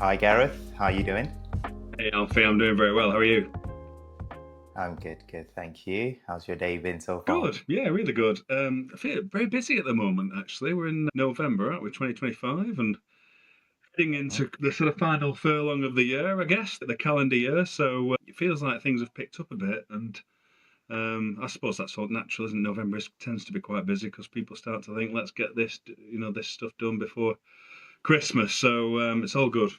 Hi Gareth, how are you doing? Hey Alfie, I'm doing very well. How are you? I'm good, thank you. How's your day been so far? Good. Yeah, really good. I feel very busy at the moment, actually. We're in November, aren't we? 2025, and heading Mhm. into the sort of final furlong of the year, I guess, the calendar year. So it feels like things have picked up a bit, and I suppose that's all natural, isn't it? November tends to be quite busy because people start to think, let's get this stuff done before Christmas. So it's all good.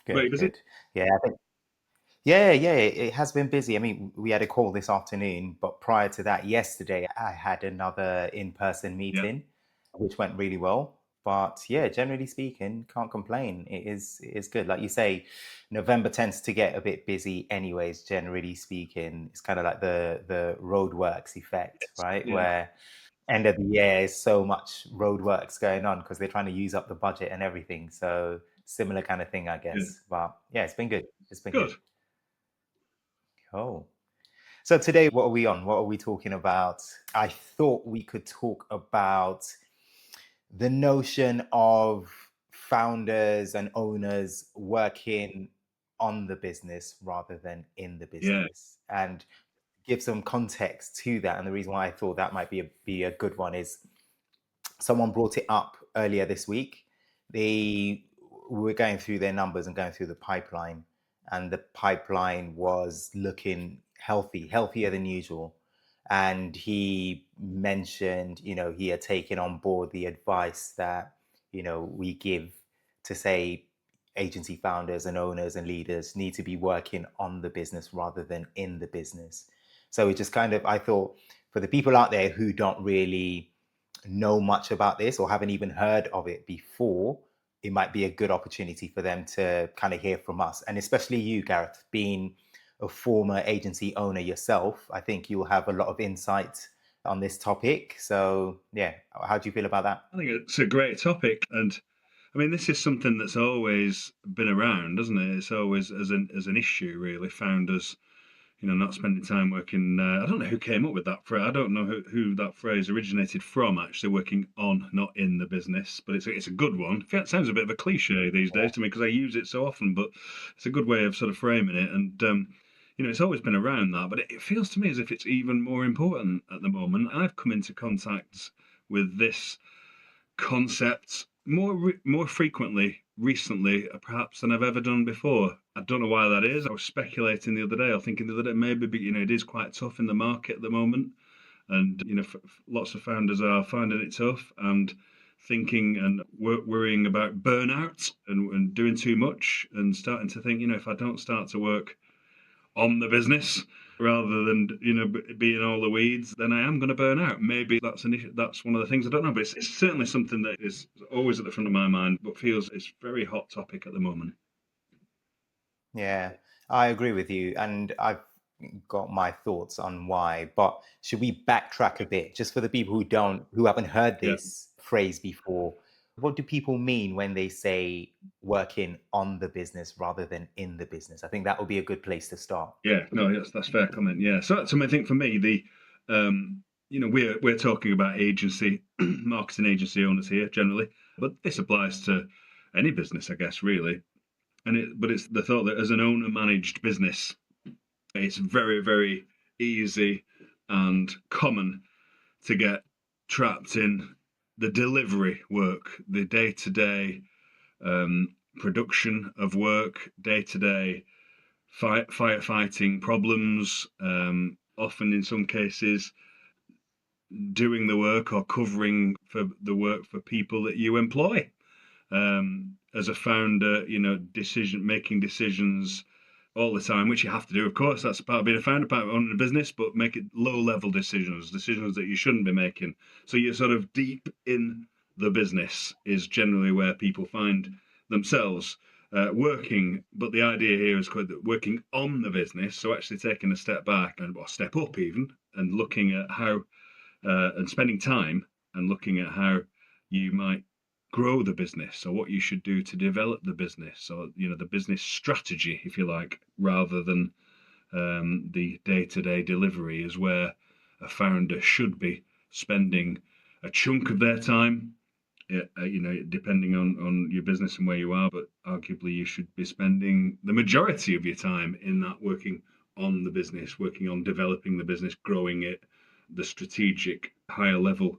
Very Good, busy. good. Yeah, I think yeah, it has been busy. I mean, we had a call this afternoon, but prior to that, yesterday, I had another in-person Yeah. meeting, which went really well. But yeah, generally speaking, can't complain. It is good. Like you say, November tends to get a bit busy anyways, generally speaking. It's kind of like the roadworks effect, right? Yeah. Where end of the year is so much roadworks going on because they're trying to use up the budget and everything. So similar kind of thing, I Yeah. guess. But yeah, it's been good. It's been good. Good. Cool. So today, what are we on? What are we talking about? I thought we could talk about the notion of founders and owners working on the business rather than in the Yeah. business and give some context to that. And the reason why I thought that might be a good one is someone brought it up earlier this week. They were going through their numbers and going through the pipeline, and the pipeline was looking healthy, healthier than usual. And he mentioned, he had taken on board the advice that, we give to say agency founders and owners and leaders need to be working on the business rather than in the business. So it just kind of, I thought, for the people out there who don't really know much about this or haven't even heard of it before, it might be a good opportunity for them to kind of hear from us. And especially you, Gareth, being a former agency owner yourself, I think you'll have a lot of insight on this topic. So, yeah, how do you feel about that? I think it's a great topic, and I mean, this is something that's always been around, doesn't it? It's always as an issue, really. Founders, not spending time working. I don't know who came up with that phrase. I don't know who that phrase originated from. Actually, working on, not in the business, but it's a good one. It sounds a bit of a cliche these days to me because I use it so often, but it's a good way of sort of framing it. And it's always been around that, but it feels to me as if it's even more important at the moment. I've come into contact with this concepts more frequently recently, perhaps than I've ever done before. I don't know why that is. I was speculating the other day, or thinking the other day, maybe it is quite tough in the market at the moment, and lots of founders are finding it tough and thinking and worrying about burnout and doing too much and starting to think, if I don't start to work on the business rather than being all the weeds, then I am going to burn out. Maybe that's an issue. That's one of the things I don't know, but it's certainly something that is always at the front of my mind, but feels it's a very hot topic at the moment. Yeah, I agree with you. And I've got my thoughts on why, but should we backtrack a bit just for the people who haven't heard Yeah, this phrase before? What do people mean when they say working on the business rather than in the business? I think that would be a good place to start. yeah, no, that's fair comment. Yeah, so I think for me um, we're talking about agency, marketing agency owners here generally, but this applies to any business, I guess, really. But it's the thought that as an owner managed business, it's very, very easy and common to get trapped in the delivery work, the day to day production of work, day to day firefighting problems, often in some cases doing the work or covering for the work for people that you employ. As a founder, making decisions all the time, which you have to do, of course. That's part of being a founder, part of owning a business, but make it low level decisions that you shouldn't be making. So you're sort of deep in the business is generally where people find themselves working. But the idea here is quite that working on the business. So actually taking a step back and or step up even and looking at how and spending time and looking at how you might grow the business or what you should do to develop the business or the business strategy, if you like, rather than the day-to-day delivery is where a founder should be spending a chunk of their time depending on your business and where you are, but arguably you should be spending the majority of your time in that working on the business, working on developing the business, growing it, the strategic higher level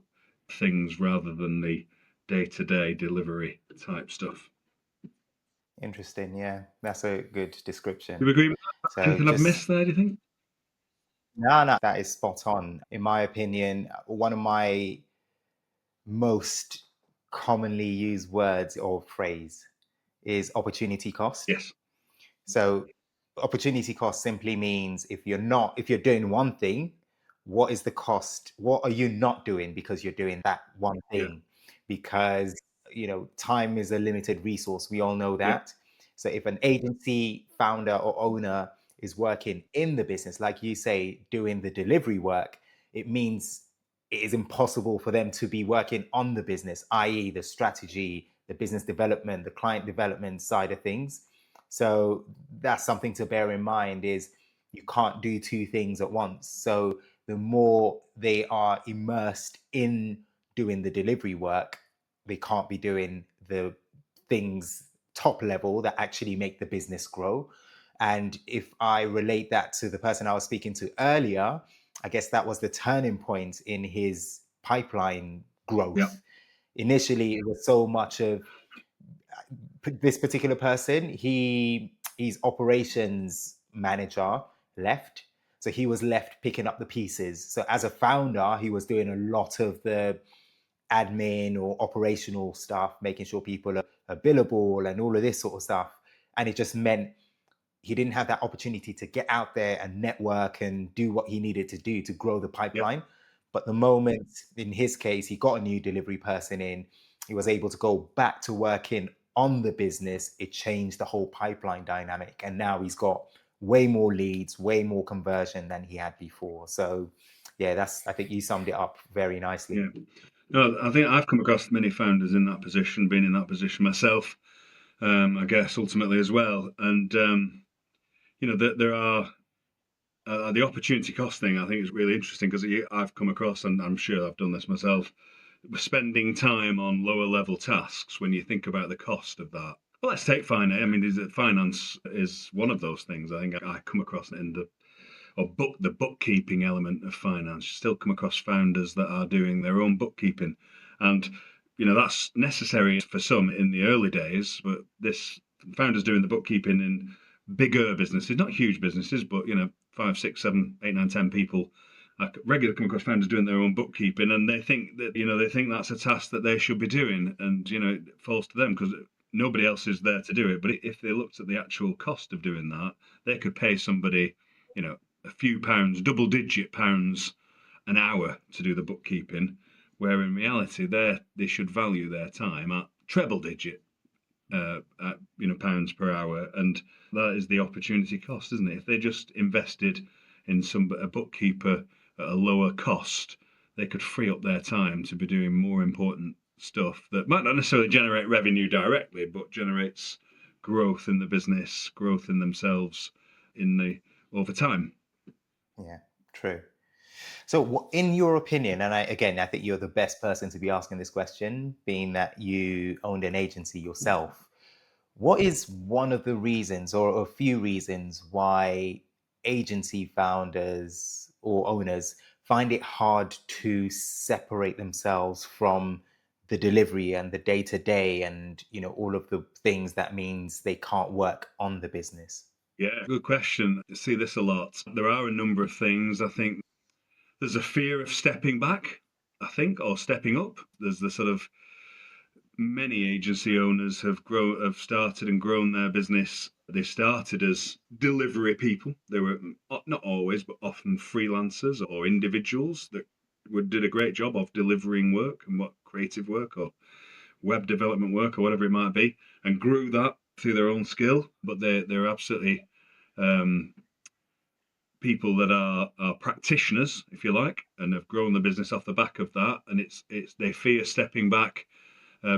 things rather than the day-to-day delivery type stuff. Interesting. Yeah, that's a good Do description. you agree with that? So Anything I've just missed there, do you think? no, no, that is spot on. In my opinion, one of my most commonly used words or phrase is opportunity cost. Yes. So opportunity cost simply means if you're doing one thing, what is the cost? What are you not doing because you're doing that one Yeah. thing? Because time is a limited resource. We all know Yeah. that. So if an agency founder or owner is working in the business, like you say, doing the delivery work, it means it is impossible for them to be working on the business, i.e., the strategy, the business development, the client development side of things. So that's something to bear in mind is you can't do two things at once. So the more they are immersed in doing the delivery work, they can't be doing the things top level that actually make the business grow. And if I relate that to the person I was speaking to earlier, I guess that was the turning point in his pipeline Yeah. growth. Initially, it was so much of this particular person, he's operations manager left. So he was left picking up the pieces. So as a founder, he was doing a lot of the admin or operational stuff, making sure people are billable and all of this sort of stuff. And it just meant he didn't have that opportunity to get out there and network and do what he needed to do to grow the Yeah. pipeline. But the moment, in his case, he got a new delivery person in, he was able to go back to working on the business. It changed the whole pipeline dynamic. And now he's got way more leads, way more conversion than he had before. So, yeah, I think you summed it up very nicely. Yeah. No, I think I've come across many founders in that position, been in that position myself, I guess, ultimately as well. And, there are the opportunity cost thing, I think, is really interesting because I've come across, and I'm sure I've done this myself, spending time on lower level tasks when you think about the cost of that. Well, let's take finance. I mean, finance is one of those things. I think I come across in the bookkeeping element of finance. You still come across founders that are doing their own bookkeeping, and that's necessary for some in the early days. But this founders doing the bookkeeping in bigger businesses, not huge businesses, but 5, 6, 7, 8, 9, 10 people. I regularly come across founders doing their own bookkeeping, and they think that's a task that they should be doing, and it falls to them because nobody else is there to do it. But if they looked at the actual cost of doing that, they could pay somebody, you know, a few pounds, double-digit pounds an hour to do the bookkeeping, where in reality they should value their time at treble-digit pounds per hour, and that is the opportunity cost, isn't it? If they just invested in a bookkeeper at a lower cost, they could free up their time to be doing more important stuff that might not necessarily generate revenue directly, but generates growth in the business, growth in themselves in the over time. Yeah, true. So, in your opinion, and I think you're the best person to be asking this question, being that you owned an agency yourself, what is one of the reasons or a few reasons why agency founders or owners find it hard to separate themselves from the delivery and the day to day and all of the things that means they can't work on the business? Yeah, good question. I see this a lot. There are a number of things. I think there's a fear of stepping back, I think, or stepping up. There's the sort of many agency owners have started and grown their business. They started as delivery people. They were not always, but often freelancers or individuals that did a great job of delivering work and what creative work or web development work or whatever it might be, and grew that through their own skill. But they're absolutely um, people that are practitioners, if you like, and have grown the business off the back of that. And it's they fear stepping back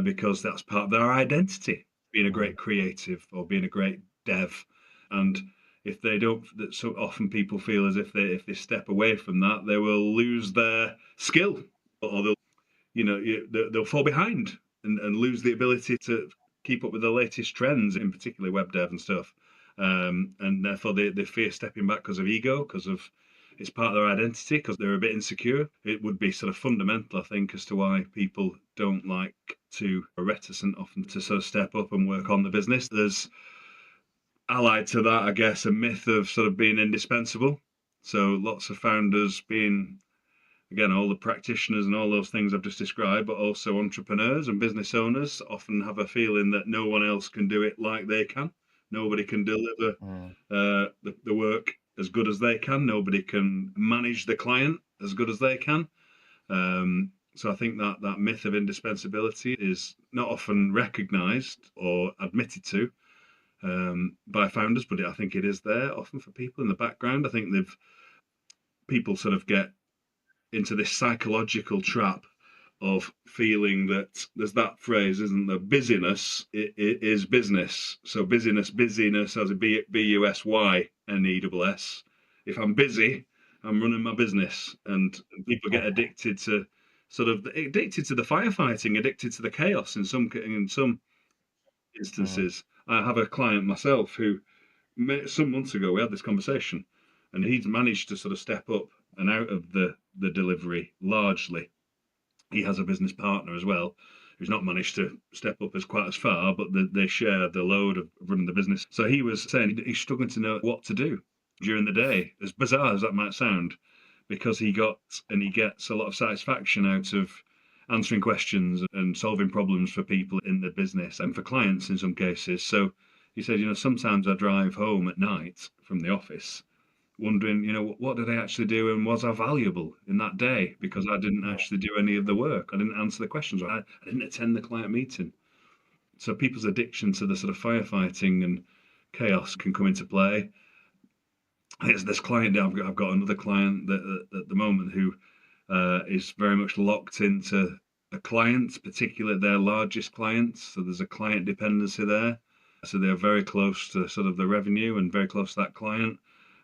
because that's part of their identity, being a Mm, great creative or being a great dev. And if they don't, that so often people feel as if they step away from that, they will lose their skill, or they'll fall behind and lose the ability to keep up with the latest trends, in particular web dev and stuff. And therefore they fear stepping back because of ego, because of it's part of their identity, because they're a bit insecure. It would be sort of fundamental, I think, as to why people don't like to are reticent often to sort of step up and work on the business. There's allied to that, I guess, a myth of sort of being indispensable. So lots of founders being, again, all the practitioners and all those things I've just described, but also entrepreneurs and business owners often have a feeling that no one else can do it like they can. Nobody can deliver Mm. the work as good as they can. Nobody can manage the client as good as they can. So I think that that myth of indispensability is not often recognised or admitted to by founders, but I think it is there often for people in the background. I think they've people sort of get into this psychological trap of feeling that there's that phrase, isn't there? Busyness it is business. So busyness as a busyness. If I'm busy, I'm running my business, and people get addicted to sort of addicted to the firefighting, addicted to the chaos. In some Mm. instances, I have a client myself who some months ago we had this conversation, and he's managed to sort of step up and out of the delivery largely. He has a business partner as well who's not managed to step up as quite as far, but they share the load of running the business. So he was saying he's struggling to know what to do during the day, as bizarre as that might sound, because he gets a lot of satisfaction out of answering questions and solving problems for people in the business and for clients in some cases. So he said, sometimes I drive home at night from the office wondering, what did I actually do and was I valuable in that day? Because I didn't actually do any of the work. I didn't answer the questions. I didn't attend the client meeting. So people's addiction to the sort of firefighting and chaos can come into play. There's this client, I've got another client at the moment who is very much locked into a client, particularly their largest client. So there's a client dependency there. So they're very close to sort of the revenue and very close to that client.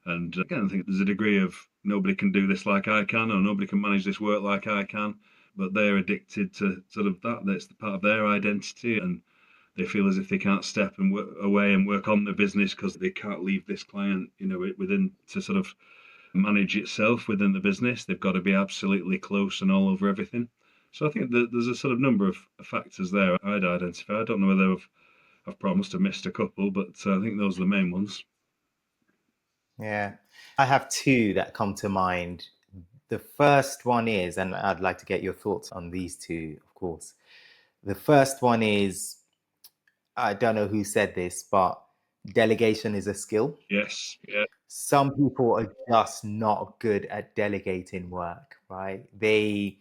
And again, I think there's a degree of nobody can do this like I can, or nobody can manage this work like I can. But they're addicted to sort of that. That's the part of their identity, and they feel as if they can't step and work away and work on the business because they can't leave this client, within to sort of manage itself within the business. They've got to be absolutely close and all over everything. So I think that there's a sort of number of factors there I'd identify. I don't know whether I've promised to missed a couple, but I think those are the main ones. Yeah. I have two that come to mind. The first one is, and I'd like to get your thoughts on these two, of course. The first one is, I don't know who said this, but delegation is a skill. Yes, yeah, Some people are just not good at delegating work, right? They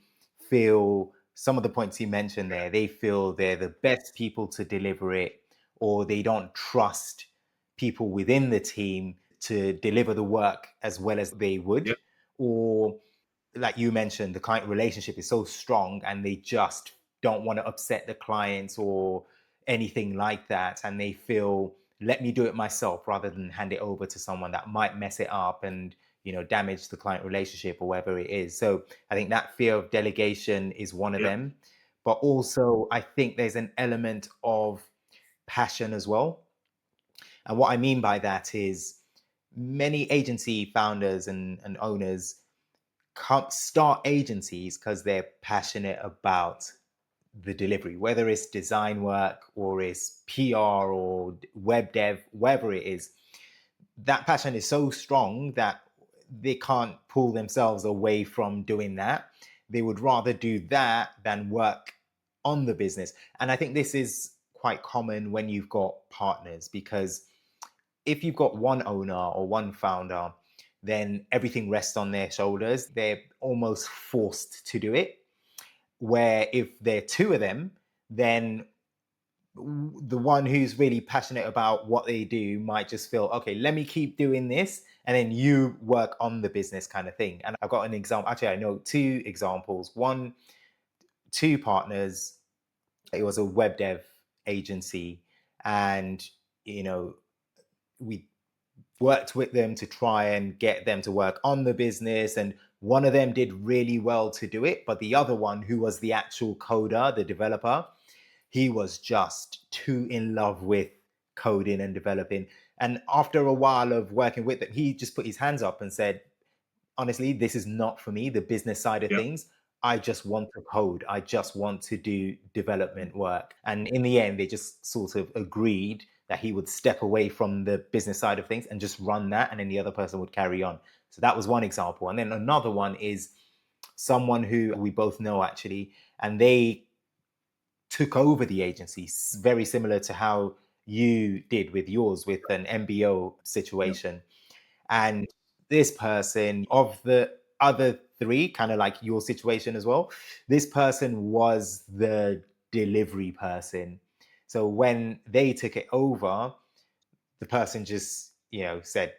feel some of the points you mentioned there, they feel they're the best people to deliver it, or they don't trust people within the team to deliver the work as well as they would, yeah, or like you mentioned, the client relationship is so strong and they just don't want to upset the clients or anything like that. And they feel, let me do it myself rather than hand it over to someone that might mess it up and, damage the client relationship or whatever it is. So I think that fear of delegation is one of yeah, them. But also, I think there's an element of passion as well. And what I mean by that is many agency founders and owners start agencies because they're passionate about the delivery, whether it's design work or it's PR or web dev, whatever it is. That passion is so strong that they can't pull themselves away from doing that. They would rather do that than work on the business. And I think this is quite common when you've got partners, because if you've got one owner or one founder, then everything rests on their shoulders. They're almost forced to do it. Where if there are two of them, then the one who's really passionate about what they do might just feel, okay, let me keep doing this, and then you work on the business kind of thing. And I've got an example. Actually, I know two examples. One, two partners. It was a web dev agency, and we worked with them to try and get them to work on the business, and one of them did really well to do it, but the other one, who was the actual coder, the developer, he was just too in love with coding and developing. And after a while of working with it, he just put his hands up and said, honestly, this is not for me, the business side of Yeah. things. I just want to code. I just want to do development work. And in the end, they just sort of agreed that he would step away from the business side of things and just run that. And then the other person would carry on. So that was one example. And then another one is someone who we both know actually, and they took over the agency, very similar to how you did with yours with an MBO Yeah. situation. And this person, of the other three, kind of like your situation as well, this person was the delivery person. So when they took it over, the person just, said,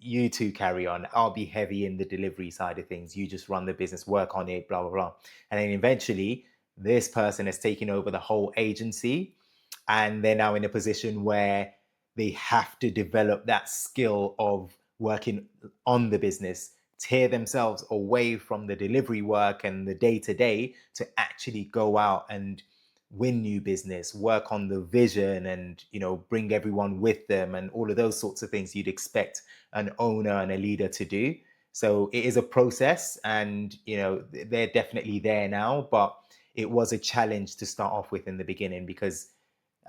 you two carry on. I'll be heavy in the delivery side of things. You just run the business, work on it, blah, blah, blah. And then eventually, this person has taken over the whole agency. And they're now in a position where they have to develop that skill of working on the business, tear themselves away from the delivery work and the day to day to actually go out and win new business, work on the vision, and bring everyone with them, and all of those sorts of things you'd expect an owner and a leader to do. So it is a process, and they're definitely there now, but it was a challenge to start off with in the beginning because,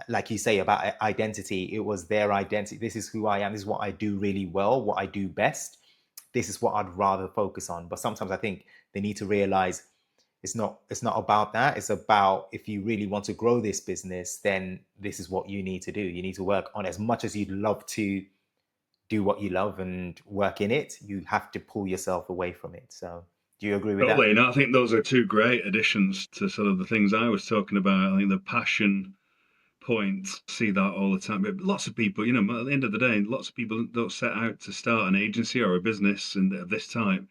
like you say about identity, it was their identity. This is who I am. This is what I do really well, what I do best. This is what I'd rather focus on. But sometimes I think they need to realize it's not about that. It's about, if you really want to grow this business, then this is what you need to do. You need to work on, as much as you'd love to do what you love and work in it, you have to pull yourself away from it. So do you agree with Totally. that? And I think those are two great additions to sort of the things I was talking about. I think the passion point, see that all the time. But lots of people, at the end of the day, lots of people don't set out to start an agency or a business and of this type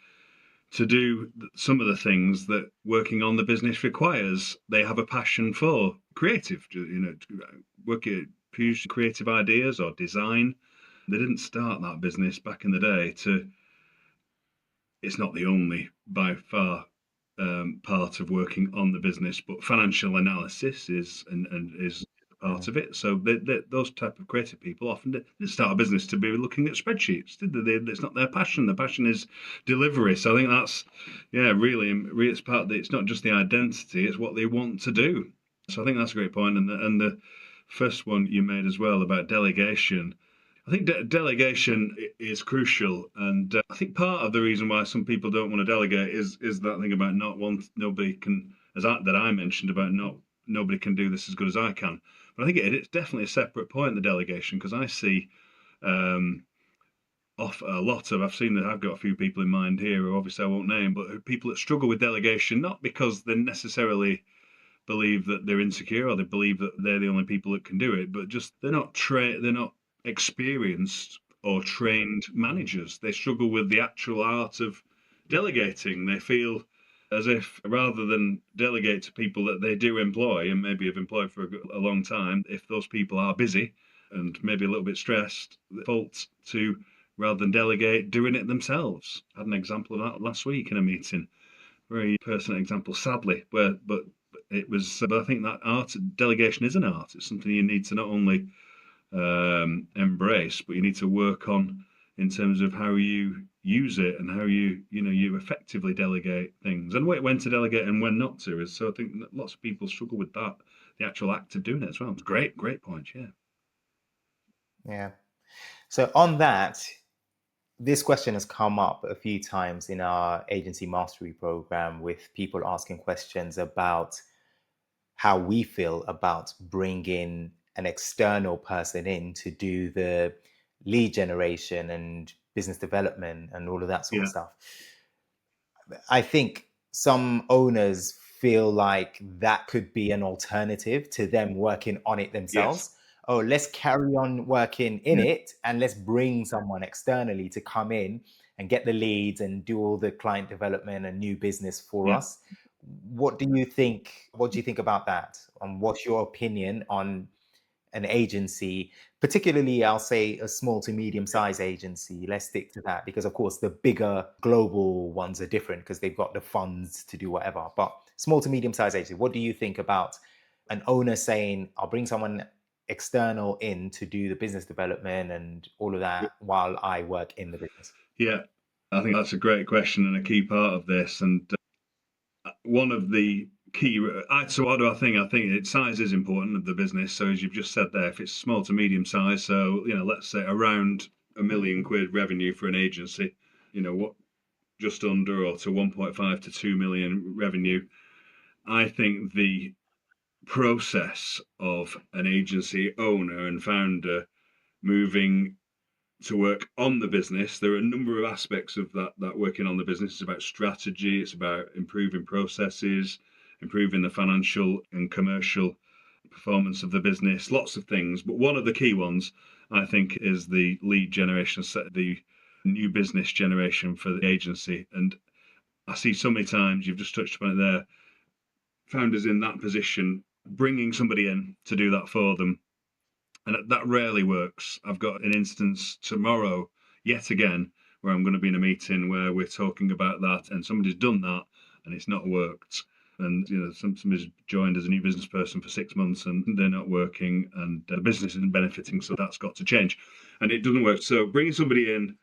to do some of the things that working on the business requires. They have a passion for creative, working, produce creative ideas or design. They didn't start that business back in the day to. It's not the only, by far, part of working on the business, but financial analysis is part Mm, of it. So those type of creative people often didn't start a business to be looking at spreadsheets, did they? It's not their passion. Their passion is delivery. So I think that's, yeah, really, really, it's part of it's not just the identity; it's what they want to do. So I think that's a great point. And the first one you made as well about delegation. I think delegation is crucial, and I think part of the reason why some people don't want to delegate is that thing about not want nobody can, that I mentioned about not nobody can do this as good as I can. But I think it's definitely a separate point, the delegation, because I see um, off a lot of I've seen that I've got a few people in mind here who obviously I won't name, but people that struggle with delegation not because they necessarily believe that they're insecure or they believe that they're the only people that can do it, but just they're not experienced or trained mm, managers. They struggle with the actual art of delegating. They feel as if rather than delegate to people that they do employ and maybe have employed for a long time, if those people are busy and maybe a little bit stressed, the fault to rather than delegate doing it themselves. I had an example of that last week in a meeting, very personal example, sadly, where but it was. But I think that art delegation is an art. It's something you need to not only embrace, but you need to work on in terms of how you use it and how you effectively delegate things and when to delegate and when not to. Is so I think that lots of people struggle with that, the actual act of doing it as well. It's great, great point. Yeah, yeah. So on that, this question has come up a few times in our agency mastery program, with people asking questions about how we feel about bringing an external person in to do the lead generation and business development and all of that sort of yeah, stuff. I think some owners feel like that could be an alternative to them working on it yes, themselves. Oh, let's carry on working in yeah, it and let's bring someone externally to come in and get the leads and do all the client development and new business for yeah. us. What do you think? What do you think about that? And what's your opinion on an agency, particularly, I'll say, a small to medium size agency? Let's stick to that because, of course, the bigger global ones are different because they've got the funds to do whatever. But small to medium size agency, what do you think about an owner saying, I'll bring someone external in to do the business development and all of that while I work in the business? Yeah, I think that's a great question and a key part of this. And one of the key, so what do I think? I think size is important of the business. So as you've just said there, if it's small to medium size, so let's say around £1 million revenue for an agency, what just under or to 1.5 to 2 million revenue. I think the process of an agency owner and founder moving to work on the business, there are a number of aspects of that working on the business. It's about strategy, it's about improving processes, improving the financial and commercial performance of the business, lots of things. But one of the key ones, I think, is the lead generation, the new business generation for the agency. And I see so many times, you've just touched upon it there, founders in that position bringing somebody in to do that for them, and that rarely works. I've got an instance tomorrow, yet again, where I'm going to be in a meeting where we're talking about that, and somebody's done that, and it's not worked. And somebody's joined as a new business person for 6 months, and they're not working, and the business isn't benefiting. So that's got to change, and it doesn't work. So bringing somebody in,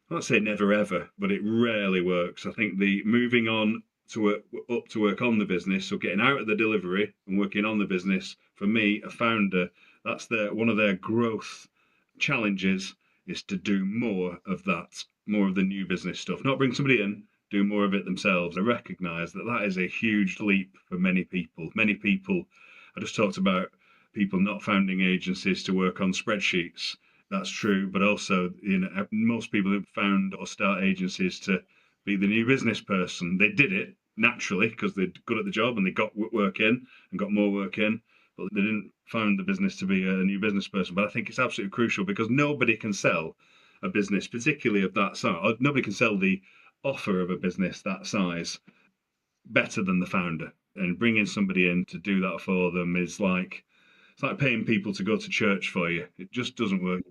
I won't say never ever, but it rarely works. I think the moving on to work up to work on the business, so getting out of the delivery and working on the business, for me, a founder, that's one of their growth challenges, is to do more of that, more of the new business stuff. Not bring somebody in, do more of it themselves. I recognise that is a huge leap for many people. Many people, I just talked about people not founding agencies to work on spreadsheets. That's true, but also, most people who found or start agencies to be the new business person, they did it naturally because they're good at the job and they got work in and got more work in, but they didn't found the business to be a new business person. But I think it's absolutely crucial because nobody can sell a business, particularly of that size. Nobody can sell the offer of a business that size better than the founder. And bringing somebody in to do that for them is like, it's like paying people to go to church for you. It just doesn't work.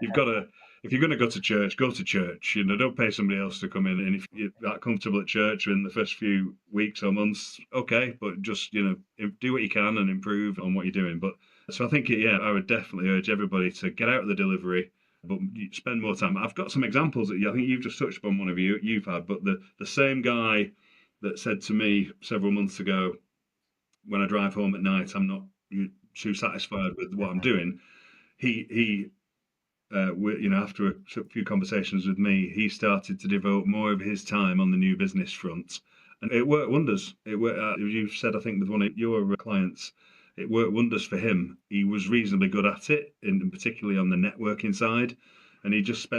You've got to, if you're going to go to church, go to church. Don't pay somebody else to come in. And if you're that comfortable at church in the first few weeks or months, okay, but just do what you can and improve on what you're doing. But so I think, yeah, I would definitely urge everybody to get out of the delivery, but spend more time. I've got some examples that I think you've just touched upon. One of you've had, but the same guy that said to me several months ago, when I drive home at night, I'm not too satisfied with what I'm Mhm. doing. He after a few conversations with me, he started to devote more of his time on the new business front, and it worked wonders. It worked. You said, I think, with one of your clients, it worked wonders for him. He was reasonably good at it, and particularly on the networking side, and he just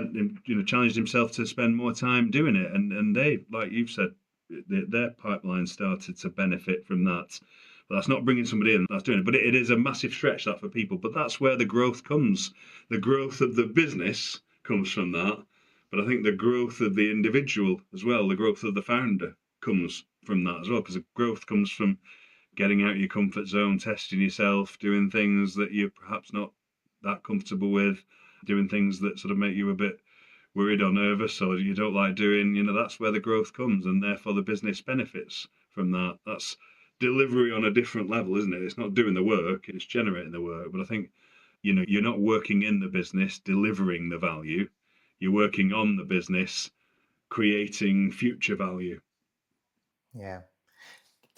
challenged himself to spend more time doing it. And they, like you've said, their pipeline started to benefit from that. But that's not bringing somebody in, that's doing it. But it is a massive stretch that for people. But that's where the growth comes. The growth of the business comes from that. But I think the growth of the individual as well, the growth of the founder comes from that as well. Because the growth comes from getting out of your comfort zone, testing yourself, doing things that you're perhaps not that comfortable with, doing things that sort of make you a bit worried or nervous or you don't like doing. That's where the growth comes, and therefore the business benefits from that. That's delivery on a different level, isn't it? It's not doing the work, it's generating the work. But I think, you're not working in the business delivering the value, you're working on the business creating future value. Yeah.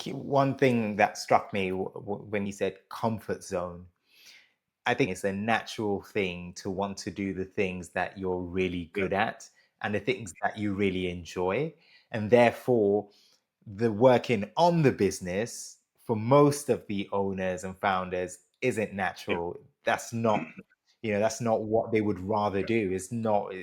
One thing that struck me when you said comfort zone, I think it's a natural thing to want to do the things that you're really Yeah, good at and the things that you really enjoy. And therefore, the working on the business for most of the owners and founders isn't yeah, natural. That's not what they would rather yeah, do. It's not,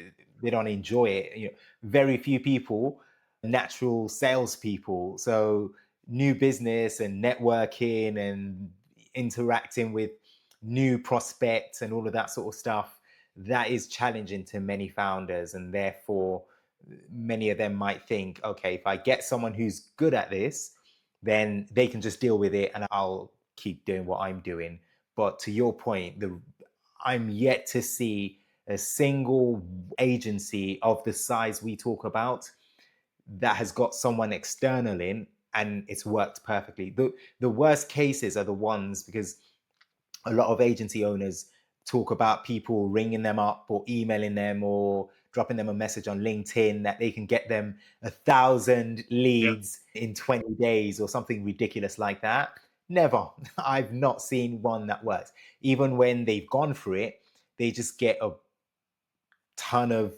they don't enjoy it. Very few people, natural salespeople. So new business and networking and interacting with new prospects and all of that sort of stuff, that is challenging to many founders. And therefore, many of them might think, okay, if I get someone who's good at this, then they can just deal with it and I'll keep doing what I'm doing. But to your point, I'm yet to see a single agency of the size we talk about that has got someone external in and it's worked perfectly. The worst cases are the ones, because a lot of agency owners talk about people ringing them up or emailing them or dropping them a message on LinkedIn that they can get them 1,000 Yeah. leads in 20 days or something ridiculous like that. Never. I've not seen one that works. Even when they've gone for it, they just get a ton of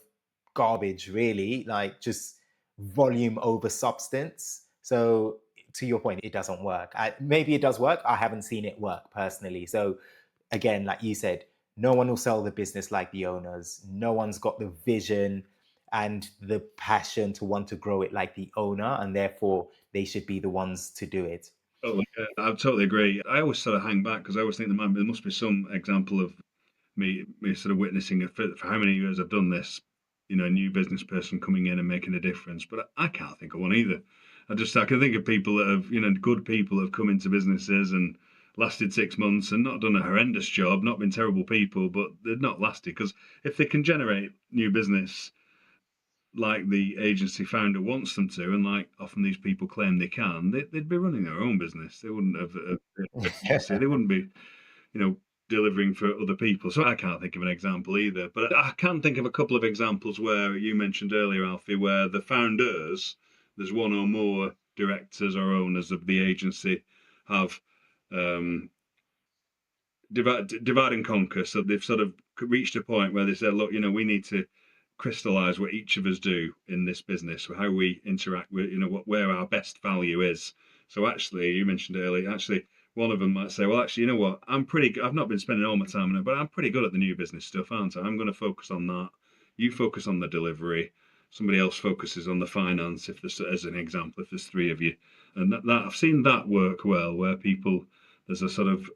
garbage, really, like just volume over substance. So to your point, it doesn't work. Maybe it does work. I haven't seen it work personally. So again, like you said, no one will sell the business like the owners. No one's got the vision and the passion to want to grow it like the owner, and therefore they should be the ones to do it. Totally. I totally agree. I always sort of hang back because I always think there must be some example of me sort of witnessing it for how many years I've done this, a new business person coming in and making a difference. But I can't think of one either. I can think of people that have, good people that have come into businesses and lasted 6 months and not done a horrendous job, not been terrible people, but they've not lasted. Because if they can generate new business like the agency founder wants them to, and like often these people claim they can, would be running their own business. They wouldn't have an agency. They wouldn't be, you know, delivering for other people. So I can't think of an example either. But I can think of a couple of examples where you mentioned earlier, Alfie, where the founders, there's one or more directors or owners of the agency, have um, divide and conquer. So they've sort of reached a point where they said, look, we need to crystallize what each of us do in this business, how we interact with, where our best value is. So actually, you mentioned earlier, actually, one of them might say, well, actually, you know what? I've not been spending all my time on it, but I'm pretty good at the new business stuff, aren't I? I'm going to focus on that. You focus on the delivery. Somebody else focuses on the finance, if there's, as an example, if there's three of you. And that I've seen that work well, where people, there's a sort of,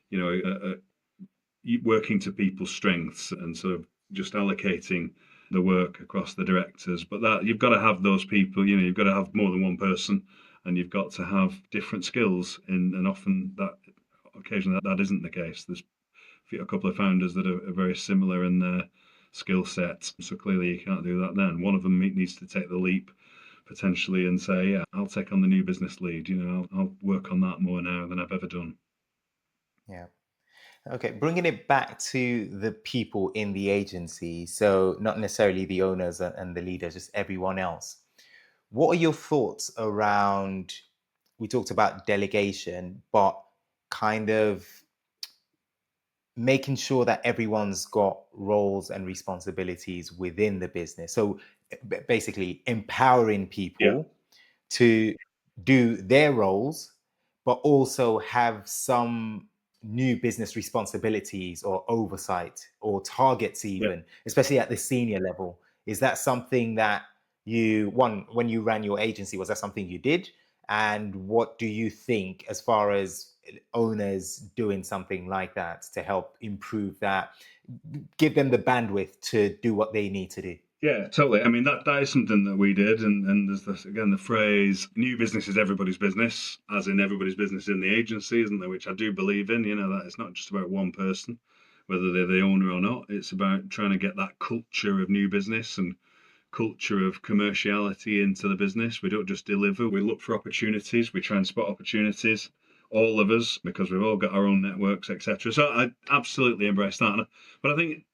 working to people's strengths and sort of just allocating the work across the directors. But that you've got to have those people, you've got to have more than one person, and you've got to have different skills. And often that occasionally that isn't the case. There's a couple of founders that are very similar in their skill sets. So clearly you can't do that then. One of them needs to take the leap potentially and say, yeah, I'll take on the new business lead. I'll work on that more now than I've ever done. Yeah. Okay, bringing it back to the people in the agency, so not necessarily the owners and the leaders, just everyone else. What are your thoughts around? We talked about delegation, but kind of making sure that everyone's got roles and responsibilities within the business. So basically, empowering Yeah, people to do their roles, but also have some new business responsibilities or oversight or targets, yeah. even, especially at the senior level. Is that something that when you ran your agency, was that something you did? And what do you think as far as owners doing something like that to help improve that, give them the bandwidth to do what they need to do? Yeah, totally. I mean, that is something that we did, and there's this again the phrase "new business is everybody's business," as in everybody's business in the agency, isn't there? Which I do believe in. That it's not just about one person, whether they're the owner or not. It's about trying to get that culture of new business and culture of commerciality into the business. We don't just deliver; we look for opportunities. We try and spot opportunities. All of us, because we've all got our own networks, etc. So I absolutely embrace that. But I think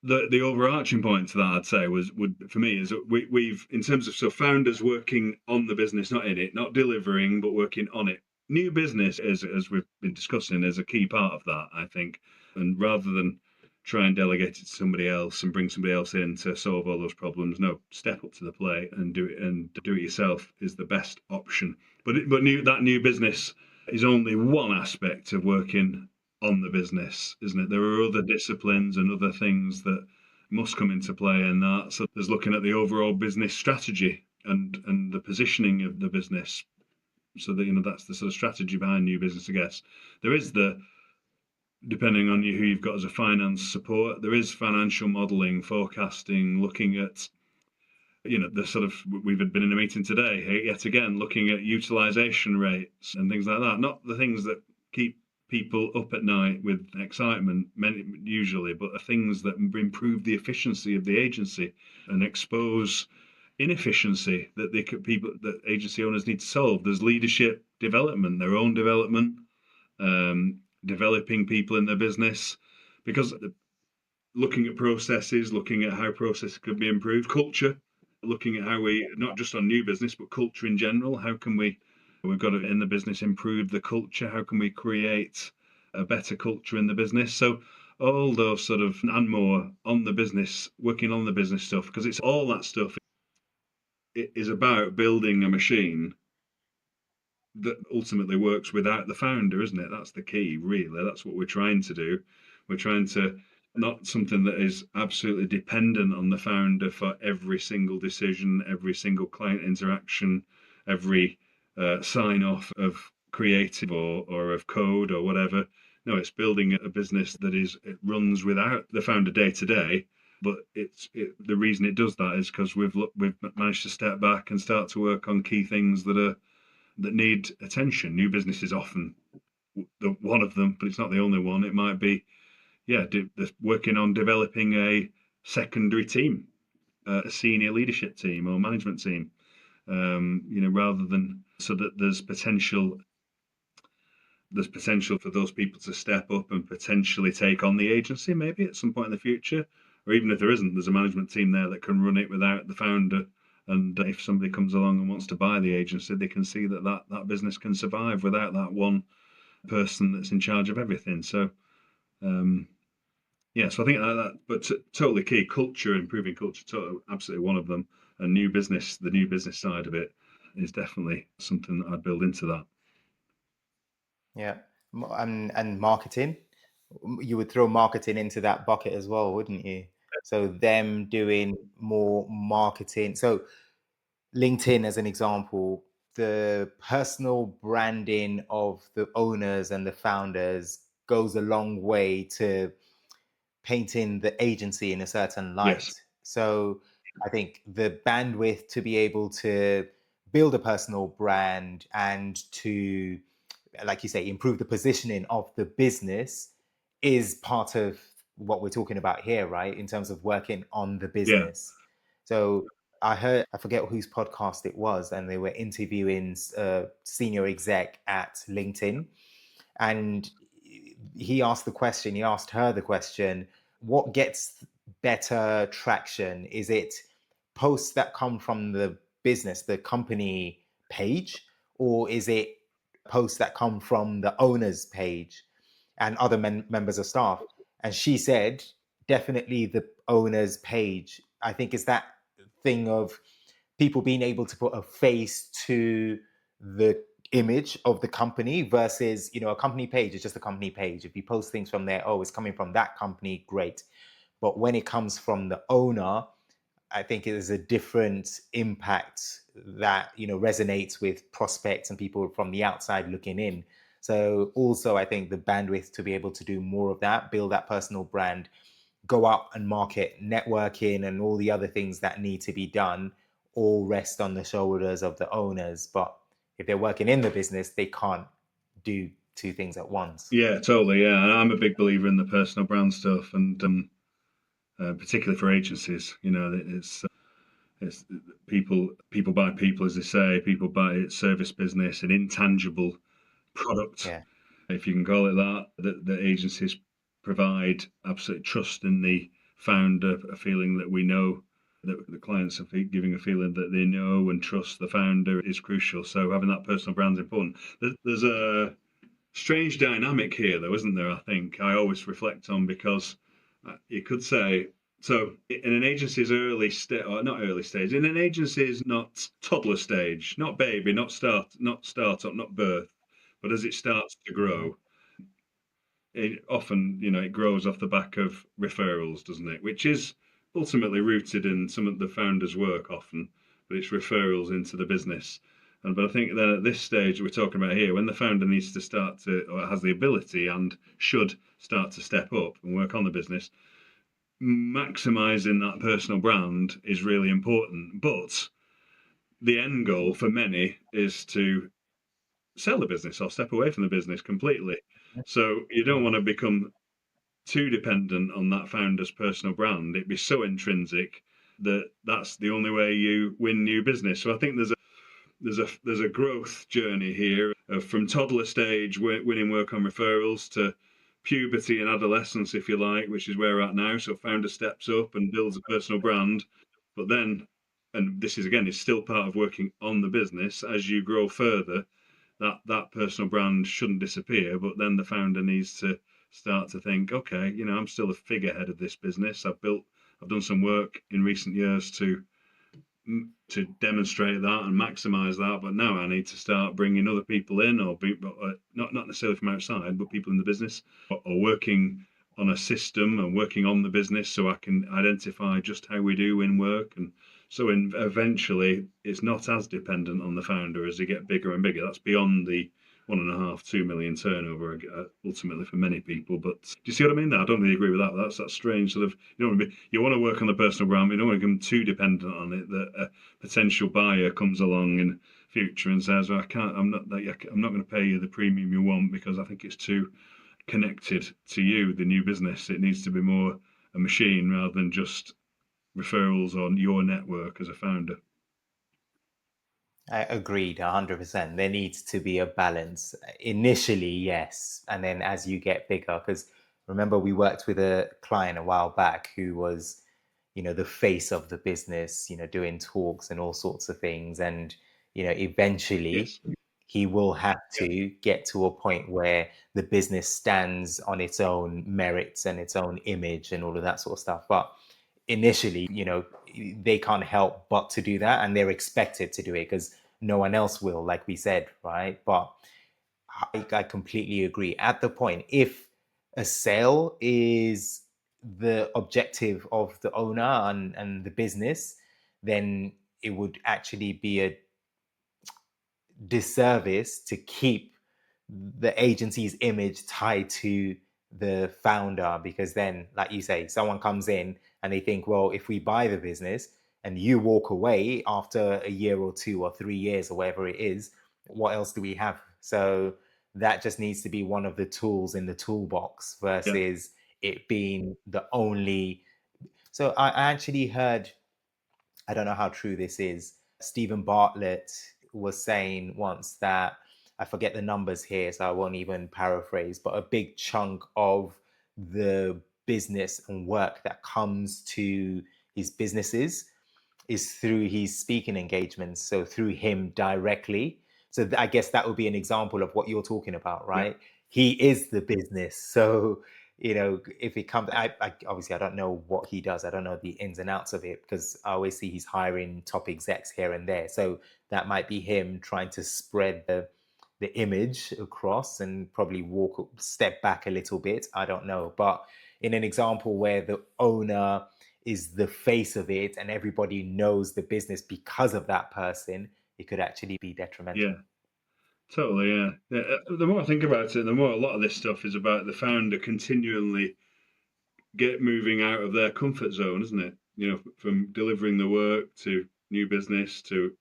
the overarching point to that I'd say would for me is that we've in terms of founders working on the business, not in it, not delivering, but working on it. New business, as we've been discussing, is a key part of that, I think. And rather than try and delegate it to somebody else and bring somebody else in to solve all those problems, no, step up to the plate and do it yourself is the best option. But new business is only one aspect of working on the business, isn't it? There are other disciplines and other things that must come into play in that. So there's looking at the overall business strategy and the positioning of the business. So that that's the sort of strategy behind new business, I guess. There is depending on who you've got as a finance support, there is financial modelling, forecasting, looking at the sort of we've been in a meeting today yet again looking at utilization rates and things like that, not the things that keep people up at night with excitement usually, but the things that improve the efficiency of the agency and expose inefficiency that that agency owners need to solve. There's leadership development, their own development, developing people in their business, because looking at processes, looking at how processes could be improved, culture, looking at how we, not just on new business, but culture in general, how can we've got to, in the business, improve the culture, how can we create a better culture in the business? So all those sort of, and more on the business, working on the business stuff, because it's all that stuff. It is about building a machine that ultimately works without the founder, isn't it? That's the key, really. That's what we're trying to do. We're trying to, not something that is absolutely dependent on the founder for every single decision, every single client interaction, every sign off of creative or of code or whatever. No, it's building a business that it runs without the founder day to day. But the reason it does that is because we've managed to step back and start to work on key things that need attention. New business is often one of them, but it's not the only one. It might be, yeah, working on developing a secondary team, a senior leadership team or management team, rather than, so that there's potential for those people to step up and potentially take on the agency maybe at some point in the future. Or even if there isn't, there's a management team there that can run it without the founder. And if somebody comes along and wants to buy the agency, they can see that business can survive without that one person that's in charge of everything. So, um, yeah, so I think but totally key, culture, improving culture, totally, absolutely one of them. And the new business side of it is definitely something that I'd build into that. Yeah, and marketing. You would throw marketing into that bucket as well, wouldn't you? So them doing more marketing. So LinkedIn, as an example, the personal branding of the owners and the founders goes a long way to painting the agency in a certain Yes. light. So I think the bandwidth to be able to build a personal brand and to, like you say, improve the positioning of the business is part of what we're talking about here, right? In terms of working on the Yeah. business. So I forget whose podcast it was, and they were interviewing a senior exec at LinkedIn, and he asked her the question, what gets better traction? Is it posts that come from the business, the company page, or is it posts that come from the owner's page and other members of staff? And she said, definitely the owner's page. I think it's that thing of people being able to put a face to the image of the company versus, a company page is just a company page. If you post things from there, oh, it's coming from that company, great. But when it comes from the owner, I think it is a different impact that resonates with prospects and people from the outside looking in. So also, I think the bandwidth to be able to do more of that, build that personal brand, go out and market, networking, and all the other things that need to be done, all rest on the shoulders of the owners. But if they're working in the business, they can't do two things at once. Yeah, totally. Yeah, and I'm a big believer in the personal brand stuff, and particularly for agencies. It's people buy people, as they say. People buy service business, an intangible product, Yeah, if you can call it that. That agencies provide absolute trust in the founder, a feeling that we know that the clients are giving a feeling that they know and trust the founder is crucial. So having that personal brand is important. There's a strange dynamic here, though, isn't there? I think I always reflect on, because you could say, so in an agency's early stage, or not early stage, in an agency's not toddler stage, not baby, not startup, not birth, but as it starts to hmm, grow, it often, it grows off the back of referrals, doesn't it? Which is ultimately rooted in some of the founders' work often, but it's referrals into the business. But I think that at this stage we're talking about here, when the founder needs to start to, or has the ability and should start to step up and work on the business, maximizing that personal brand is really important. But the end goal for many is to sell the business or step away from the business completely. So you don't want hmm, to become too dependent on that founder's personal brand. It'd be so intrinsic. that's the only way you win new business. So I think there's a growth journey here from toddler stage, winning work on referrals, to puberty and adolescence, if you like, which is where we're at now. So founder steps up and builds a personal brand, but then, and this is again, is still part of working on the business. As you grow further, that personal brand shouldn't disappear, but then the founder needs to start to think, okay, I'm still a figurehead of this business. I've done some work in recent years to demonstrate that and maximize that. But now I need to start bringing other people in, or not necessarily from outside, but people in the business, or working on a system and working on the business, so I can identify just how we do in work. And so eventually, it's not as dependent on the founder as they get bigger and bigger. That's beyond the 1.5, 2 million turnover, ultimately for many people. But do you see what I mean? I don't really agree with that. That's that strange sort of, you want to work on the personal brand, but you don't want to become too dependent on it that a potential buyer comes along in future and says, well, I'm not going to pay you the premium you want because I think it's too connected to you, the new business. It needs to be more a machine rather than just referrals on your network as a founder. I agreed 100%. There needs to be a balance. Initially, yes. And then as you get bigger, because remember, we worked with a client a while back who was, the face of the business, doing talks and all sorts of things. And, eventually Yes. he will have to get to a point where the business stands on its own merits and its own image and all of that sort of stuff. But initially, they can't help but to do that, and they're expected to do it because no one else will, like we said, right? But I completely agree. At the point, if a sale is the objective of the owner and the business, then it would actually be a disservice to keep the agency's image tied to the founder, because then, like you say, someone comes in and they think, well, if we buy the business and you walk away after a year or 2 or 3 years or whatever it is, what else do we have? So that just needs to be one of the tools in the toolbox Yeah. versus it being the only. So I actually heard, I don't know how true this is. Stephen Bartlett was saying once that, I forget the numbers here, so I won't even paraphrase, but a big chunk of the business and work that comes to his businesses is through his speaking engagements, so through him directly. So I guess that would be an example of what you're talking about, Yeah. right? He is the business. So, if it comes, I obviously I don't know what he does. I don't know the ins and outs of it because I always see he's hiring top execs here and there. So that might be him trying to spread the image across and probably step back a little bit. I don't know. But in an example where the owner is the face of it and everybody knows the business because of that person, it could actually be Yeah. detrimental. Totally. Yeah. The more I think about it, the more a lot of this stuff is about the founder continually get moving out of their comfort zone, isn't it? From delivering the work to new business to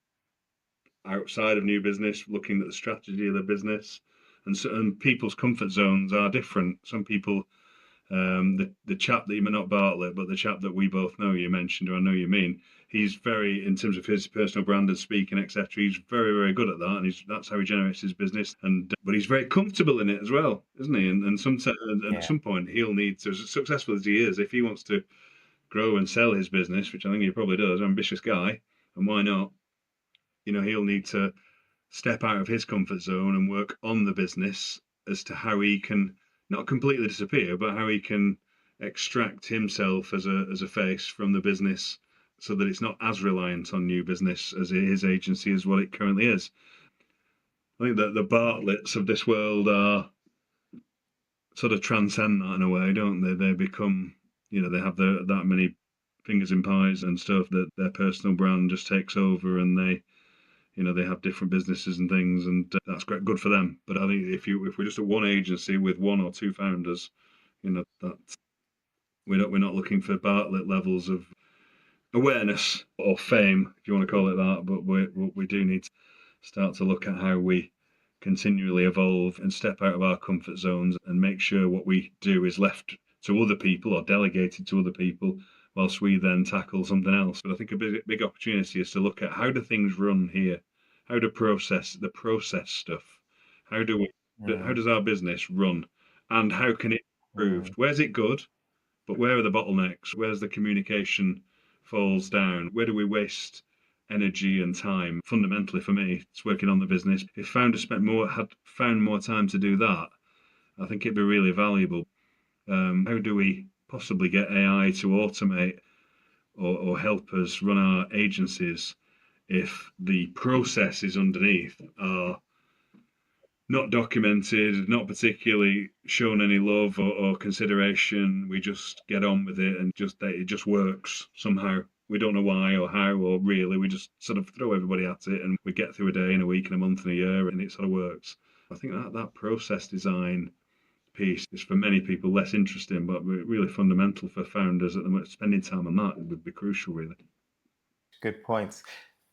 outside of new business, looking at the strategy of the business, and people's comfort zones are different. Some people, the chap that you not Bartlett, but the chap that we both know, you mentioned, or I know you mean, he's very, in terms of his personal brand and speaking, etc. He's very, very good at that, and that's how he generates his business. And but he's very comfortable in it as well, isn't he? And at Yeah. some point, he'll need to, as successful as he is, if he wants to grow and sell his business, which I think he probably does, ambitious guy, and why not? He'll need to step out of his comfort zone and work on the business as to how he can not completely disappear, but how he can extract himself as a face from the business so that it's not as reliant on new business as his agency is what it currently is. I think that the Bartletts of this world are sort of transcend that in a way, don't they? They become, they have that many fingers in pies and stuff that their personal brand just takes over, and they have different businesses and things, and that's great, good for them. But I think if we're just at one agency with one or two founders, that we're not looking for Bartlett levels of awareness or fame, if you want to call it that. But we do need to start to look at how we continually evolve and step out of our comfort zones and make sure what we do is left to other people or delegated to other people whilst we then tackle something else. But I think a big opportunity is to look at how do things run here? How do process stuff? How do we, how Mm, does our business run? And how can it be improved? mm, Where's it good? But where are the bottlenecks? Where's the communication falls down? Where do we waste energy and time? Fundamentally, for me, it's working on the business. If founders had found more time to do that, I think it'd be really valuable. How do we possibly get AI to automate or help us run our agencies if the processes underneath are not documented, not particularly shown any love or consideration. We just get on with it and it just works somehow. We don't know why or how or really. We just sort of throw everybody at it and we get through a day and a week and a month and a year and it sort of works. I think that process design piece is for many people less interesting, but really fundamental for founders at the moment. Spending time on that would be crucial, really. good points.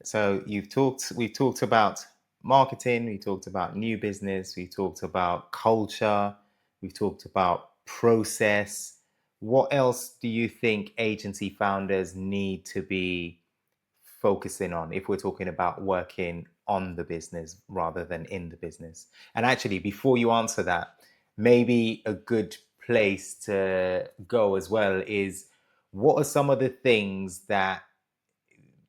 So we've talked about marketing, we talked about new business, we talked about culture, we've talked about process. What else do you think agency founders need to be focusing on if we're talking about working on the business rather than in the business? And actually, before you answer that, maybe a good place to go as well is what are some of the things that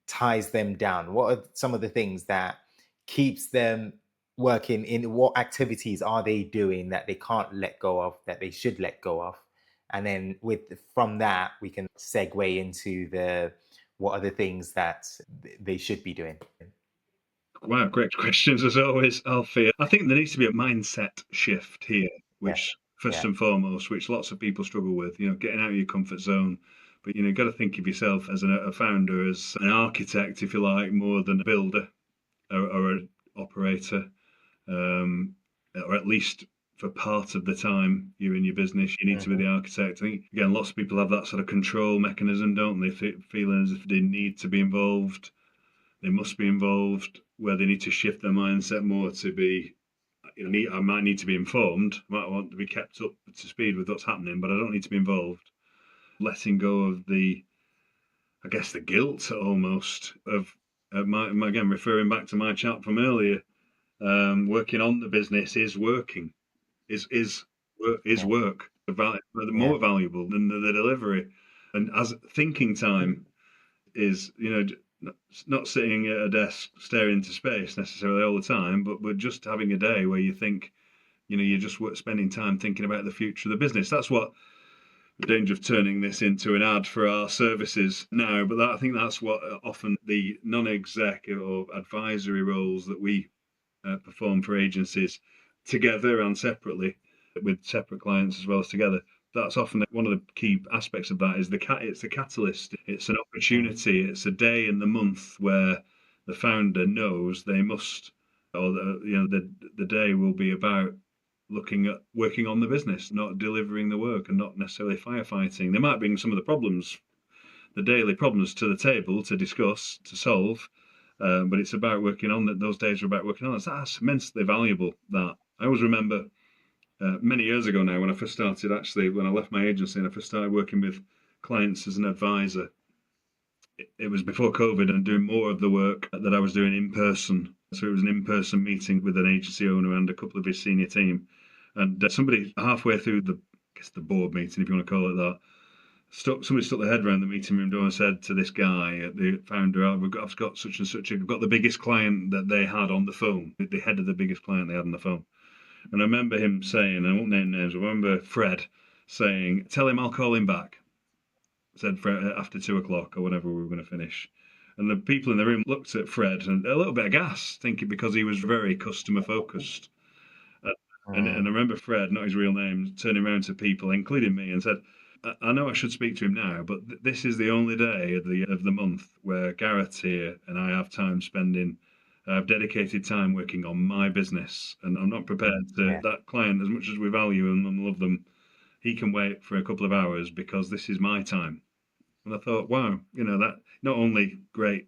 ties them down? What are some of the things that keeps them working in what activities are they doing that they can't let go of that they should let go of? And then with from that we can segue into the what are the things that they should be doing. Wow, great questions as always, Alfie. I think there needs to be a mindset shift here, Yeah, which first yeah. and foremost, which lots of people struggle with, getting out of your comfort zone. But you've got to think of yourself as a founder, as an architect, if you like, more than a builder or an operator, um, or at least for part of the time you're in your business, you need to be Hmm. the architect. I think again, lots of people have that sort of control mechanism, don't they? Feeling as if they need to be involved, they must be involved, where they need to shift their mindset more to be, I might need to be informed, I might want to be kept up to speed with what's happening, but I don't need to be involved. Letting go of I guess, the guilt almost of again, referring back to my chat from earlier, working on the business is working, is Yeah, work, yeah. more valuable than the delivery. And as thinking time is, not sitting at a desk staring into space necessarily all the time, but just having a day where you think, you're just spending time thinking about the future of the business. That's what the danger of turning this into an ad for our services now. But I think that's what often the non-exec or advisory roles that we perform for agencies together and separately with separate clients as well as together. That's often one of the key aspects of that is it's a catalyst. It's an Mm, opportunity. It's a day in the month where the founder knows they must, or the day will be about looking at working on the business, not delivering the work and not necessarily firefighting. They might bring some of the problems, the daily problems to the table to discuss, to solve, but it's about working on that. Those days are about working on it. That's immensely valuable. That I always remember many years ago now when I first started, actually, when I left my agency and I first started working with clients as an advisor. It was before COVID and doing more of the work that I was doing in person. So it was an in person meeting with an agency owner and a couple of his senior team. And somebody halfway through I guess the board meeting, if you want to call it that, somebody stuck their head around the meeting room door and said to this guy, the founder, oh, I've got such and such. I've got the biggest client that they had on the phone, the head of the biggest client they had on the phone. And I remember him saying, I won't name names, I remember Fred saying, tell him I'll call him back. Said Fred after 2 o'clock or whenever we were going to finish. And the people in the room looked at Fred and a little bit aghast, thinking because he was very customer focused. Uh, and I mm, remember Fred, not his real name, turning around to people, including me, and said, "I know I should speak to him now, but this is the only day of the month where Gareth here and I have time spending. I've dedicated time working on my business, and I'm not prepared to yeah. that client as much as we value them and love them. He can wait for a couple of hours because this is my time." And I thought, wow, that not only great,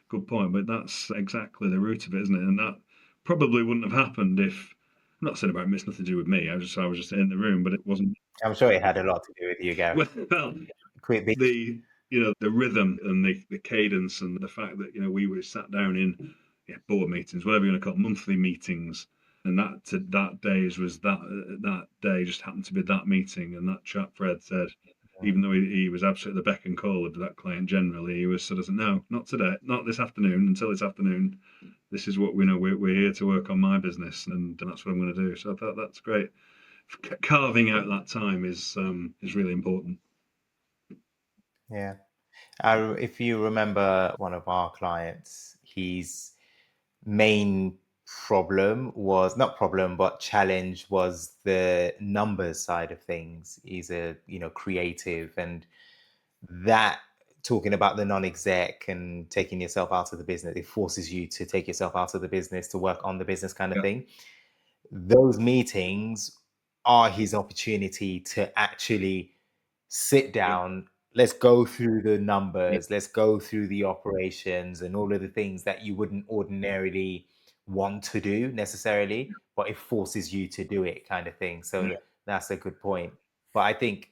good point, but that's exactly the root of it, isn't it? And that probably wouldn't have happened if, I'm not saying about it's nothing to do with me. I was just in the room, but it wasn't. I'm sure it had a lot to do with you, Gareth. Well, Quit being. The the rhythm and the cadence and the fact that we were sat down in board meetings, whatever you want to call it, monthly meetings, and that days was that day just happened to be that meeting, and that chap Fred said, even though he was absolutely the beck and call of that client generally, he was sort of no, not today, not this afternoon, until this afternoon. This is what we know. We're here to work on my business, and that's what I'm going to do. So I thought that's great. Carving out that time is really important. Yeah. If you remember one of our clients, his main problem was not problem, but challenge was the numbers side of things. He's a creative, and that talking about the non-exec and taking yourself out of the business, it forces you to take yourself out of the business to work on the business kind of Yeah, thing. Those meetings are his opportunity to actually sit yeah, down. Let's go through the yeah, numbers. Let's go through the operations and all of the things that you wouldn't ordinarily want to do necessarily, but it forces you to do it, kind of thing. So yeah, that's a good point. But I think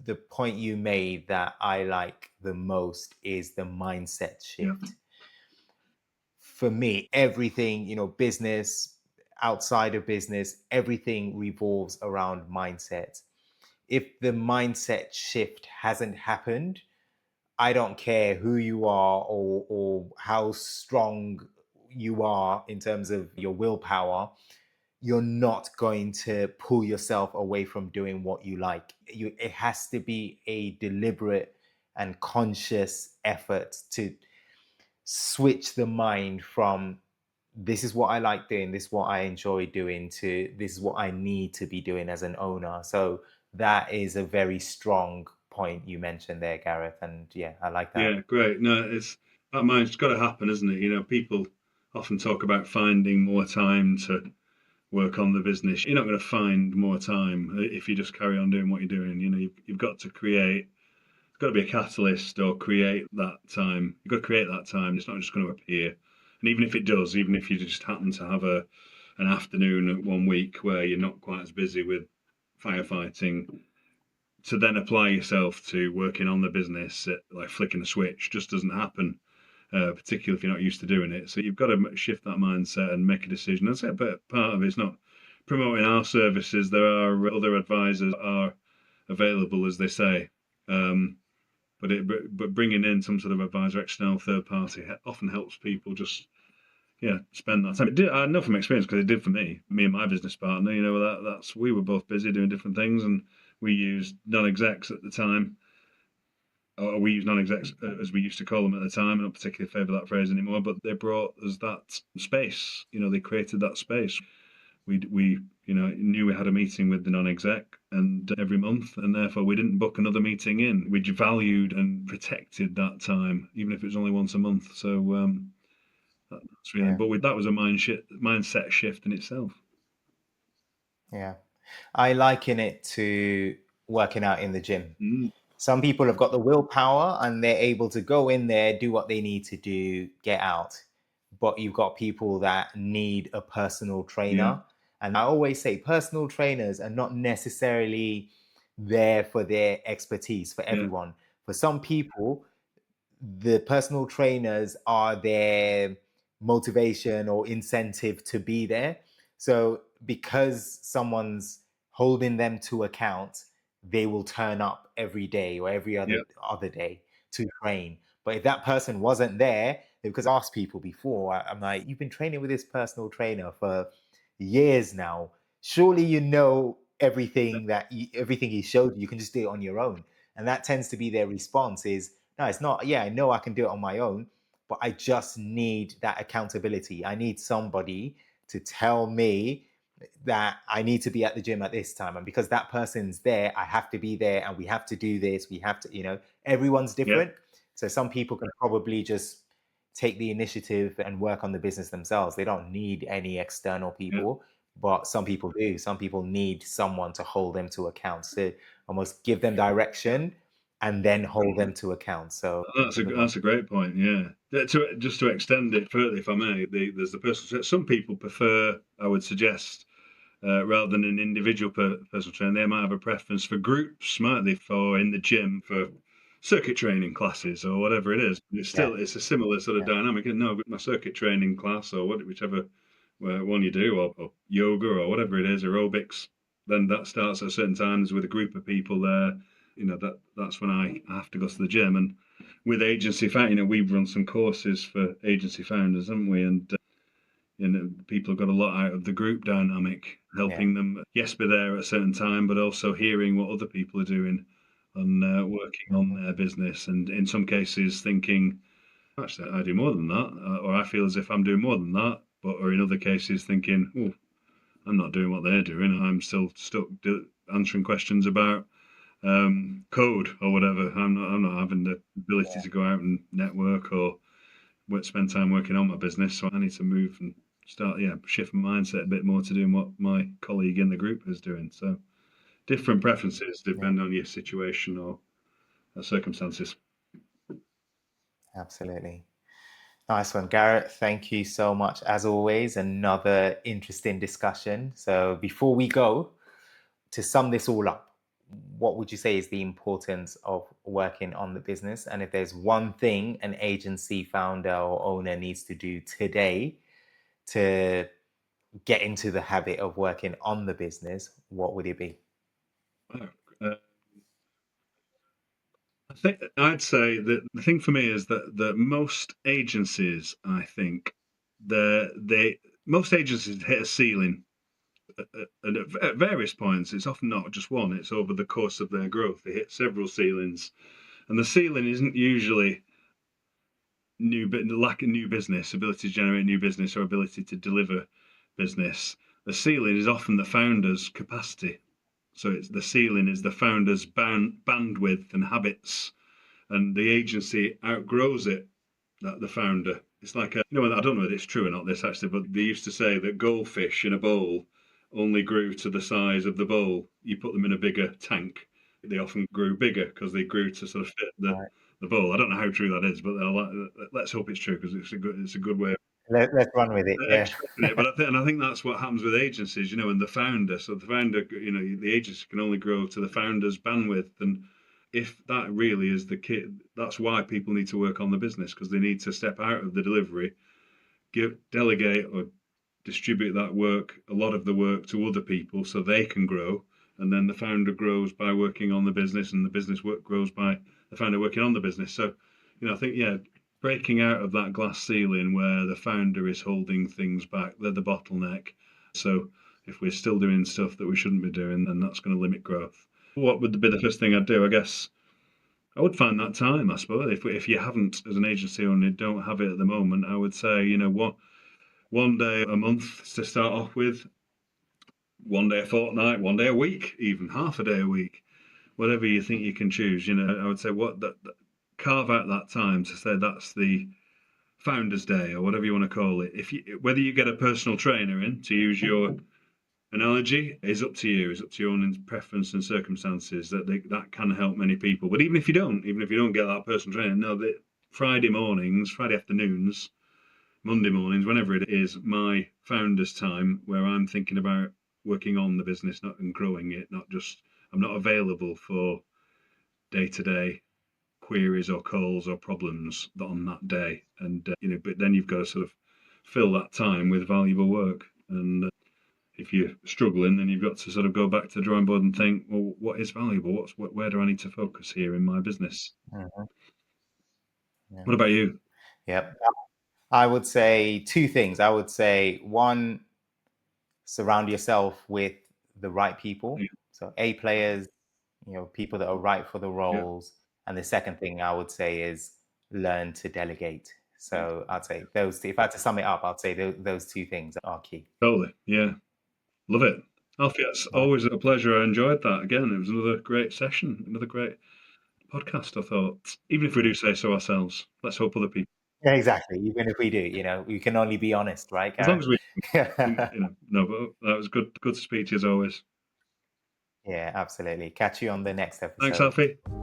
the point you made that I like the most is the mindset yeah, shift. For me, everything, business, outside of business, everything revolves around mindset. If the mindset shift hasn't happened, I don't care who you are, or how strong you are in terms of your willpower, you're not going to pull yourself away from doing what you like. It has to be a deliberate and conscious effort to switch the mind from this is what I like doing, this is what I enjoy doing, to this is what I need to be doing as an owner. So that is a very strong point you mentioned there, Gareth. And yeah, I like that. yeah. Great. No, it's that mind's got to happen, isn't it? People often talk about finding more time to work on the business. You're not going to find more time if you just carry on doing what you're doing. You've got to create. It's got to be a catalyst or create that time. You've got to create that time. It's not just going to appear. And even if it does, even if you just happen to have an afternoon one week where you're not quite as busy with firefighting, to then apply yourself to working on the business, like flicking a switch, just doesn't happen. Particularly if you're not used to doing it. So you've got to shift that mindset and make a decision. And say, but part of it's not promoting our services. There are other advisors that are available, as they say. Um, but bringing in some sort of advisor, external third party, often helps people just spend that time. I know from experience because it did for me and my business partner. That's we were both busy doing different things, and we used non-execs at the time, or we use non-execs as we used to call them at the time. I don't particularly favour that phrase anymore, but they brought us that space. They created that space. We knew we had a meeting with the non-exec and every month, and therefore we didn't book another meeting in. We valued and protected that time, even if it was only once a month. So that's really. Yeah. But that was a mindset shift in itself. Yeah. I liken it to working out in the gym. Mm, Some people have got the willpower and they're able to go in there, do what they need to do, get out. But you've got people that need a personal yeah, trainer. And I always say personal trainers are not necessarily there for their expertise for yeah, everyone. For some people, the personal trainers are their motivation or incentive to be there. So because someone's holding them to account, they will turn up every day or every yeah, other day to train. But if that person wasn't there, because I asked people before, I'm like, you've been training with this personal trainer for years now. Surely you know everything he showed you. You can just do it on your own. And that tends to be their response is, no, it's not. Yeah, I know I can do it on my own, but I just need that accountability. I need somebody to tell me that I need to be at the gym at this time. And because that person's there, I have to be there and we have to do this. We have to, everyone's yeah, different. So some people can probably just take the initiative and work on the business themselves. They don't need any external yeah. people, but some people do. Some people need someone to hold them to account, to almost give them direction and then hold them to account. So That's that's a a good one. that's a great point. Yeah. Just to extend it further, if I may, there's the personal. Some people prefer, I would suggest, rather than an individual personal trainer. They might have a preference for groups, might they, for in the gym for circuit training classes or whatever it is. But Yeah, it's a similar sort of yeah, dynamic. No, but my circuit training class or whichever one you do, or yoga or whatever it is, aerobics, then that starts at certain times with a group of people there. That's when I have to go to the gym. And with agency founding, we've run some courses for agency founders, haven't we? And people have got a lot out of the group dynamic, yeah. helping them, yes, be there at a certain time, but also hearing what other people are doing and working on Mhm. their business. And in some cases, thinking, actually, I do more than that, or I feel as if I'm doing more than that. But or in other cases, thinking, oh, I'm not doing what they're doing. I'm still stuck answering questions about code or whatever. I'm not having the ability to go out and network or spend time working on my business. So I need to move and start, shift my mindset a bit more to doing what my colleague in the group is doing. So different preferences Yeah, depend on your situation or circumstances. absolutely. Nice one, Garrett. Thank you so much. As always, another interesting discussion. So before we go, to sum this all up, what would you say is the importance of working on the business? And if there's one thing an agency founder or owner needs to do today to get into the habit of working on the business, what would it be? Uh, I think I'd say that the thing for me is that most agencies, I think, they most agencies hit a ceiling and at various points. It's often not just one; it's over the course of their growth. They hit several ceilings, and the ceiling isn't usually lack of new business, ability to generate new business, or ability to deliver business. The ceiling is often the founder's capacity. So it's the ceiling is the founder's bandwidth and habits, and the agency outgrows it. That the founder. It's like I don't know if it's true or not. This actually, but they used to say that goldfish in a bowl only grew to the size of the bowl. You put them in a bigger tank, they often grew bigger because they grew to sort of fit Right. the bowl. I don't know how true that is, but let's hope it's true because it's a good way Let's run with it. Yeah. expressing it. But I think that's what happens with agencies, and the founder. So the founder, the agency can only grow to the founder's bandwidth, and if that really is the key, that's why people need to work on the business because they need to step out of the delivery, delegate or distribute that work, a lot of the work to other people so they can grow. And then the founder grows by working on the business, and the business work grows by the founder working on the business. So, I think, breaking out of that glass ceiling where the founder is holding things back, they're the bottleneck. So, if we're still doing stuff that we shouldn't be doing, then that's going to limit growth. What would be the first thing I'd do? I guess I would find that time, I suppose. If you haven't, as an agency owner, don't have it at the moment, I would say, what, one day a month to start off with, one day a fortnight, one day a week, even half a day a week, whatever you think you can choose. I would say carve out that time to say that's the founder's day or whatever you want to call it. If you whether you get a personal trainer in, to use your analogy, is up to you. It's up to your own preference and circumstances. That can help many people. But even if you don't get that personal trainer, know that Friday mornings, Friday afternoons, Monday mornings, whenever it is, my founder's time where I'm thinking about working on the business, not and growing it, not just I'm not available for day to day queries or calls or problems on that day. And but then you've got to sort of fill that time with valuable work. And if you're struggling, then you've got to sort of go back to the drawing board and think, well, what is valuable? Where do I need to focus here in my business? Mhm. Yeah. What about you? Yep. I would say two things. I would say one, surround yourself with the right people. Yeah, So A players, people that are right for the yeah, roles. And the second thing I would say is learn to delegate. So I'd say those two, if I had to sum it up, I'd say those two things are key. totally. Yeah, love it. Alfie, it's Right. always a pleasure. I enjoyed that. Again, it was another great session, another great podcast, I thought. Even if we do say so ourselves, let's hope other people, Yeah, exactly. Even if we do, we can only be honest, right, as long Garrett? as we, Yeah, no, but that was good to speak to you as always. absolutely. Catch you on the next Thanks, episode. Alfie.